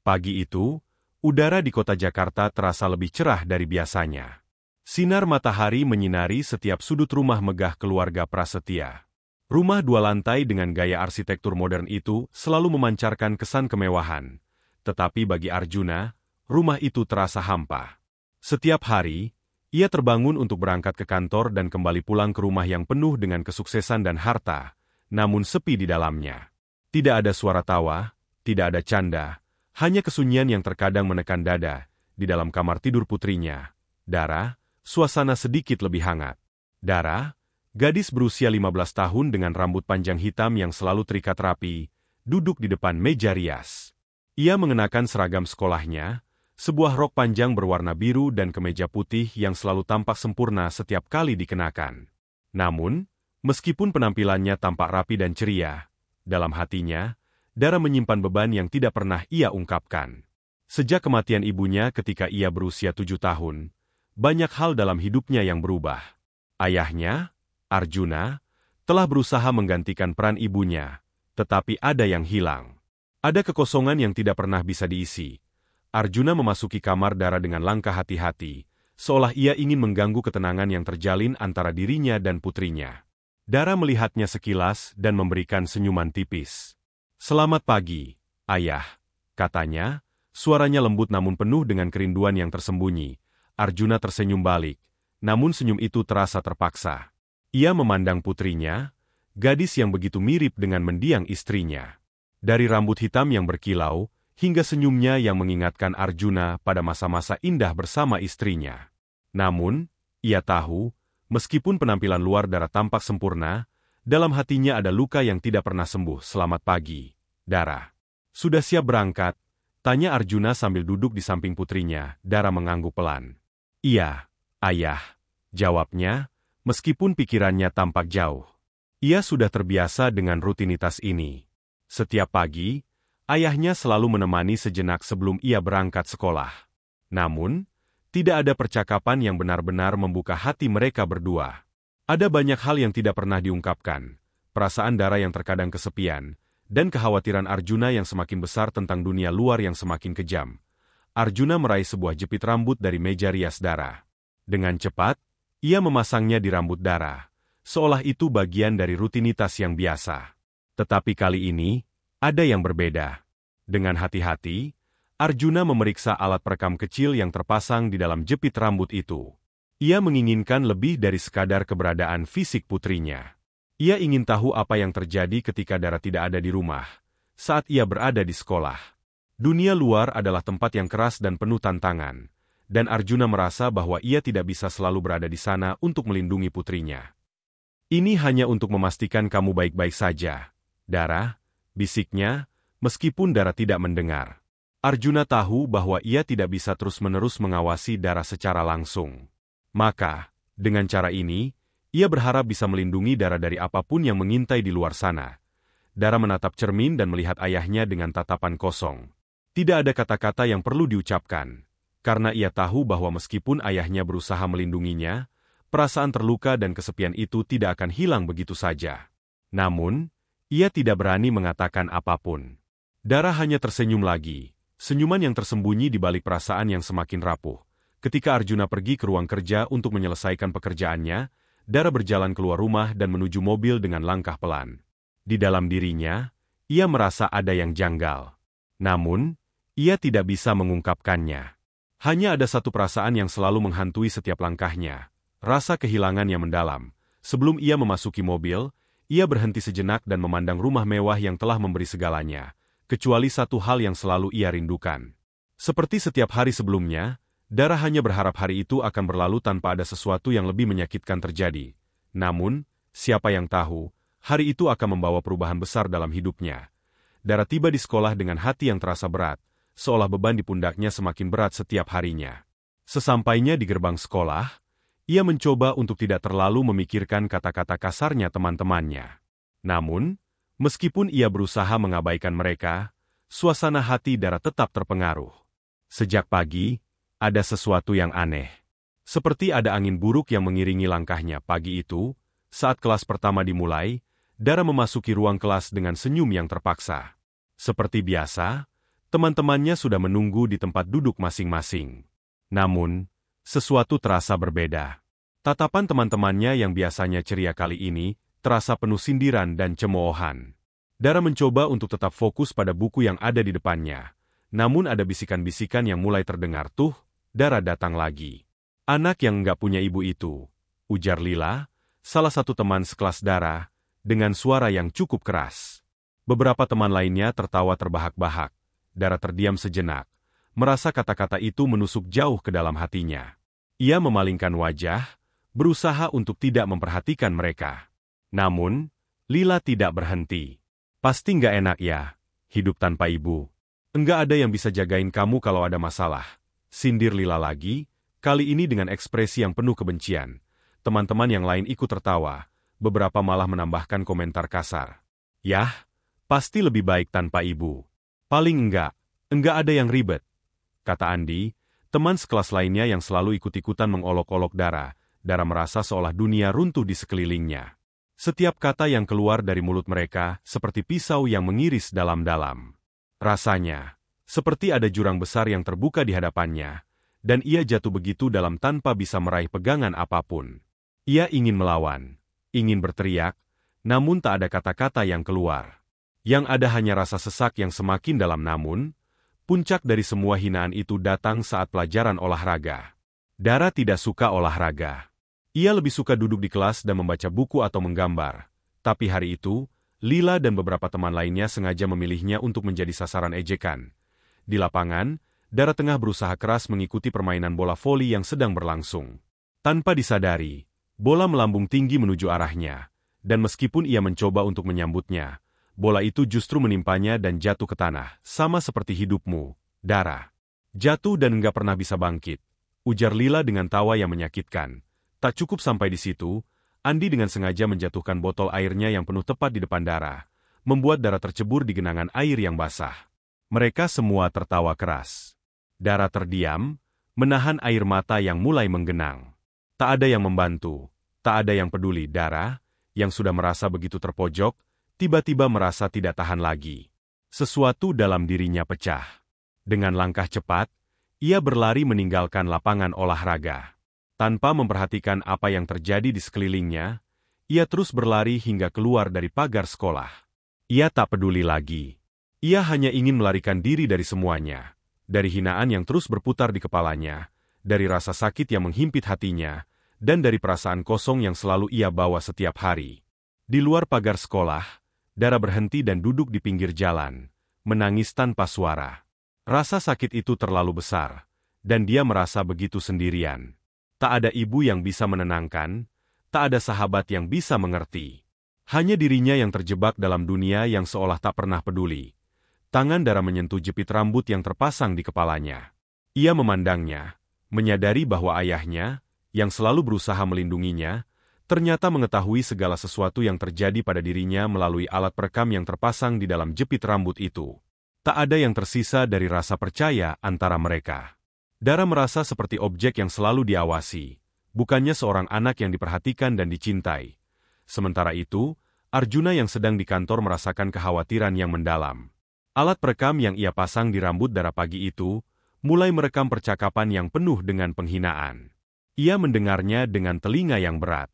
Pagi itu, udara di kota Jakarta terasa lebih cerah dari biasanya. Sinar matahari menyinari setiap sudut rumah megah keluarga Prasetya. Rumah 2 lantai dengan gaya arsitektur modern itu selalu memancarkan kesan kemewahan. Tetapi bagi Arjuna, rumah itu terasa hampa. Setiap hari, ia terbangun untuk berangkat ke kantor dan kembali pulang ke rumah yang penuh dengan kesuksesan dan harta, namun sepi di dalamnya. Tidak ada suara tawa, tidak ada canda, hanya kesunyian yang terkadang menekan dada. Di dalam kamar tidur putrinya, Dara, suasana sedikit lebih hangat. Dara, gadis berusia 15 tahun dengan rambut panjang hitam yang selalu terikat rapi, duduk di depan meja rias. Ia mengenakan seragam sekolahnya, sebuah rok panjang berwarna biru dan kemeja putih yang selalu tampak sempurna setiap kali dikenakan. Namun, meskipun penampilannya tampak rapi dan ceria, dalam hatinya, Dara menyimpan beban yang tidak pernah ia ungkapkan. Sejak kematian ibunya ketika ia berusia 7 tahun, banyak hal dalam hidupnya yang berubah. Ayahnya, Arjuna, telah berusaha menggantikan peran ibunya, tetapi ada yang hilang. Ada kekosongan yang tidak pernah bisa diisi. Arjuna memasuki kamar Dara dengan langkah hati-hati, seolah ia ingin mengganggu ketenangan yang terjalin antara dirinya dan putrinya. Dara melihatnya sekilas dan memberikan senyuman tipis. "Selamat pagi, Ayah," katanya, suaranya lembut namun penuh dengan kerinduan yang tersembunyi. Arjuna tersenyum balik, namun senyum itu terasa terpaksa. Ia memandang putrinya, gadis yang begitu mirip dengan mendiang istrinya. Dari rambut hitam yang berkilau, hingga senyumnya yang mengingatkan Arjuna pada masa-masa indah bersama istrinya. Namun, ia tahu, meskipun penampilan luar Dara tampak sempurna, dalam hatinya ada luka yang tidak pernah sembuh. "Selamat pagi, Dara. Sudah siap berangkat?" tanya Arjuna sambil duduk di samping putrinya. Dara mengangguk pelan. "Iya, Ayah," jawabnya, meskipun pikirannya tampak jauh. Ia sudah terbiasa dengan rutinitas ini. Setiap pagi, ayahnya selalu menemani sejenak sebelum ia berangkat sekolah. Namun, tidak ada percakapan yang benar-benar membuka hati mereka berdua. Ada banyak hal yang tidak pernah diungkapkan, perasaan Dara yang terkadang kesepian, dan kekhawatiran Arjuna yang semakin besar tentang dunia luar yang semakin kejam. Arjuna meraih sebuah jepit rambut dari meja rias Dara. Dengan cepat, ia memasangnya di rambut Dara, seolah itu bagian dari rutinitas yang biasa. Tetapi kali ini, ada yang berbeda. Dengan hati-hati, Arjuna memeriksa alat perekam kecil yang terpasang di dalam jepit rambut itu. Ia menginginkan lebih dari sekadar keberadaan fisik putrinya. Ia ingin tahu apa yang terjadi ketika Dara tidak ada di rumah, saat ia berada di sekolah. Dunia luar adalah tempat yang keras dan penuh tantangan, dan Arjuna merasa bahwa ia tidak bisa selalu berada di sana untuk melindungi putrinya. "Ini hanya untuk memastikan kamu baik-baik saja, Dara," bisiknya, meskipun Dara tidak mendengar. Arjuna tahu bahwa ia tidak bisa terus-menerus mengawasi Dara secara langsung. Maka, dengan cara ini, ia berharap bisa melindungi Dara dari apapun yang mengintai di luar sana. Dara menatap cermin dan melihat ayahnya dengan tatapan kosong. Tidak ada kata-kata yang perlu diucapkan, karena ia tahu bahwa meskipun ayahnya berusaha melindunginya, perasaan terluka dan kesepian itu tidak akan hilang begitu saja. Namun, ia tidak berani mengatakan apapun. Dara hanya tersenyum lagi, senyuman yang tersembunyi di balik perasaan yang semakin rapuh. Ketika Arjuna pergi ke ruang kerja untuk menyelesaikan pekerjaannya, Dara berjalan keluar rumah dan menuju mobil dengan langkah pelan. Di dalam dirinya, ia merasa ada yang janggal. Namun, ia tidak bisa mengungkapkannya. Hanya ada satu perasaan yang selalu menghantui setiap langkahnya, rasa kehilangan yang mendalam. Sebelum ia memasuki mobil, ia berhenti sejenak dan memandang rumah mewah yang telah memberi segalanya, kecuali satu hal yang selalu ia rindukan. Seperti setiap hari sebelumnya, Dara hanya berharap hari itu akan berlalu tanpa ada sesuatu yang lebih menyakitkan terjadi. Namun, siapa yang tahu, hari itu akan membawa perubahan besar dalam hidupnya. Dara tiba di sekolah dengan hati yang terasa berat, seolah beban di pundaknya semakin berat setiap harinya. Sesampainya di gerbang sekolah, ia mencoba untuk tidak terlalu memikirkan kata-kata kasarnya teman-temannya. Namun, meskipun ia berusaha mengabaikan mereka, suasana hati Dara tetap terpengaruh. Sejak pagi, ada sesuatu yang aneh. Seperti ada angin buruk yang mengiringi langkahnya. Pagi itu, saat kelas pertama dimulai, Dara memasuki ruang kelas dengan senyum yang terpaksa. Seperti biasa, Teman-temannya sudah menunggu di tempat duduk masing-masing. Namun, sesuatu terasa berbeda. Tatapan teman-temannya yang biasanya ceria kali ini terasa penuh sindiran dan cemoohan. Dara mencoba untuk tetap fokus pada buku yang ada di depannya. Namun ada bisikan-bisikan yang mulai terdengar. Tuh, Dara datang lagi. Anak yang nggak punya ibu itu, ujar Lila, salah satu teman sekelas Dara, dengan suara yang cukup keras. Beberapa teman lainnya tertawa terbahak-bahak. Dara terdiam sejenak, merasa kata-kata itu menusuk jauh ke dalam hatinya. Ia memalingkan wajah, berusaha untuk tidak memperhatikan mereka. Namun, Lila tidak berhenti. Pasti nggak enak ya, hidup tanpa ibu. Enggak ada yang bisa jagain kamu kalau ada masalah. Sindir Lila lagi, kali ini dengan ekspresi yang penuh kebencian. Teman-teman yang lain ikut tertawa, beberapa malah menambahkan komentar kasar. Yah, pasti lebih baik tanpa ibu. Paling enggak ada yang ribet, kata Andi, teman sekelas lainnya yang selalu ikut-ikutan mengolok-olok Dara. Dara merasa seolah dunia runtuh di sekelilingnya. Setiap kata yang keluar dari mulut mereka seperti pisau yang mengiris dalam-dalam. Rasanya, seperti ada jurang besar yang terbuka di hadapannya, dan ia jatuh begitu dalam tanpa bisa meraih pegangan apapun. Ia ingin melawan, ingin berteriak, namun tak ada kata-kata yang keluar. Yang ada hanya rasa sesak yang semakin dalam. Namun, puncak dari semua hinaan itu datang saat pelajaran olahraga. Dara tidak suka olahraga. Ia lebih suka duduk di kelas dan membaca buku atau menggambar. Tapi hari itu, Lila dan beberapa teman lainnya sengaja memilihnya untuk menjadi sasaran ejekan. Di lapangan, Dara tengah berusaha keras mengikuti permainan bola voli yang sedang berlangsung. Tanpa disadari, bola melambung tinggi menuju arahnya, dan meskipun ia mencoba untuk menyambutnya, bola itu justru menimpanya dan jatuh ke tanah, sama seperti hidupmu, Dara. Jatuh dan enggak pernah bisa bangkit, ujar Lila dengan tawa yang menyakitkan. Tak cukup sampai di situ, Andi dengan sengaja menjatuhkan botol airnya yang penuh tepat di depan Dara, membuat Dara tercebur di genangan air yang basah. Mereka semua tertawa keras. Dara terdiam, menahan air mata yang mulai menggenang. Tak ada yang membantu, tak ada yang peduli. Dara, yang sudah merasa begitu terpojok, tiba-tiba merasa tidak tahan lagi. Sesuatu dalam dirinya pecah. Dengan langkah cepat, ia berlari meninggalkan lapangan olahraga. Tanpa memperhatikan apa yang terjadi di sekelilingnya, ia terus berlari hingga keluar dari pagar sekolah. Ia tak peduli lagi. Ia hanya ingin melarikan diri dari semuanya. Dari hinaan yang terus berputar di kepalanya, dari rasa sakit yang menghimpit hatinya, dan dari perasaan kosong yang selalu ia bawa setiap hari. Di luar pagar sekolah, Dara berhenti dan duduk di pinggir jalan, menangis tanpa suara. Rasa sakit itu terlalu besar, dan dia merasa begitu sendirian. Tak ada ibu yang bisa menenangkan, tak ada sahabat yang bisa mengerti. Hanya dirinya yang terjebak dalam dunia yang seolah tak pernah peduli. Tangan Dara menyentuh jepit rambut yang terpasang di kepalanya. Ia memandangnya, menyadari bahwa ayahnya, yang selalu berusaha melindunginya, ternyata mengetahui segala sesuatu yang terjadi pada dirinya melalui alat perekam yang terpasang di dalam jepit rambut itu. Tak ada yang tersisa dari rasa percaya antara mereka. Dara merasa seperti objek yang selalu diawasi, bukannya seorang anak yang diperhatikan dan dicintai. Sementara itu, Arjuna yang sedang di kantor merasakan kekhawatiran yang mendalam. Alat perekam yang ia pasang di rambut Dara pagi itu, mulai merekam percakapan yang penuh dengan penghinaan. Ia mendengarnya dengan telinga yang berat.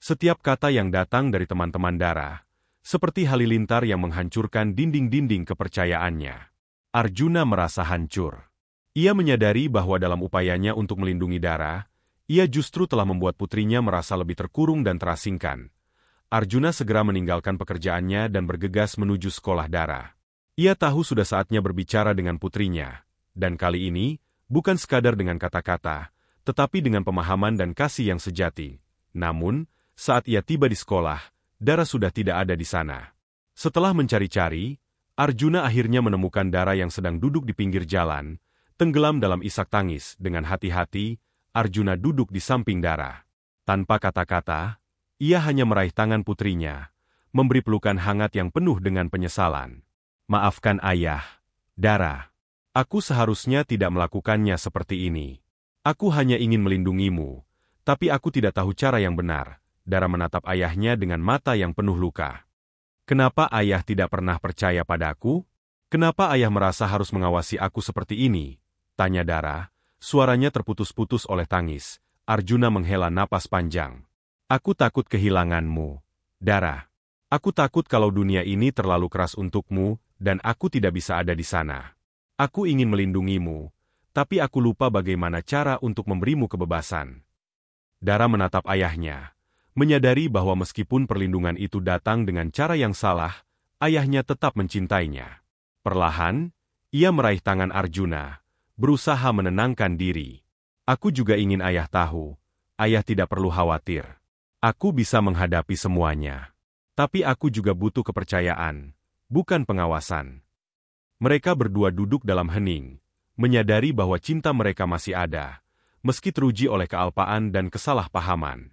Setiap kata yang datang dari teman-teman Dara, seperti halilintar yang menghancurkan dinding-dinding kepercayaannya. Arjuna merasa hancur. Ia menyadari bahwa dalam upayanya untuk melindungi Dara, ia justru telah membuat putrinya merasa lebih terkurung dan terasingkan. Arjuna segera meninggalkan pekerjaannya dan bergegas menuju sekolah Dara. Ia tahu sudah saatnya berbicara dengan putrinya, dan kali ini, bukan sekadar dengan kata-kata, tetapi dengan pemahaman dan kasih yang sejati. Namun, saat ia tiba di sekolah, Dara sudah tidak ada di sana. Setelah mencari-cari, Arjuna akhirnya menemukan Dara yang sedang duduk di pinggir jalan, tenggelam dalam isak tangis. Dengan hati-hati, Arjuna duduk di samping Dara. Tanpa kata-kata, ia hanya meraih tangan putrinya, memberi pelukan hangat yang penuh dengan penyesalan. Maafkan ayah, Dara. Aku seharusnya tidak melakukannya seperti ini. Aku hanya ingin melindungimu, tapi aku tidak tahu cara yang benar. Dara menatap ayahnya dengan mata yang penuh luka. Kenapa ayah tidak pernah percaya padaku? Kenapa ayah merasa harus mengawasi aku seperti ini? Tanya Dara. Suaranya terputus-putus oleh tangis. Arjuna menghela napas panjang. Aku takut kehilanganmu, Dara. Aku takut kalau dunia ini terlalu keras untukmu, dan aku tidak bisa ada di sana. Aku ingin melindungimu, tapi aku lupa bagaimana cara untuk memberimu kebebasan. Dara menatap ayahnya, menyadari bahwa meskipun perlindungan itu datang dengan cara yang salah, ayahnya tetap mencintainya. Perlahan, ia meraih tangan Arjuna, berusaha menenangkan diri. Aku juga ingin ayah tahu, ayah tidak perlu khawatir. Aku bisa menghadapi semuanya. Tapi aku juga butuh kepercayaan, bukan pengawasan. Mereka berdua duduk dalam hening, menyadari bahwa cinta mereka masih ada, meski teruji oleh kealpaan dan kesalahpahaman.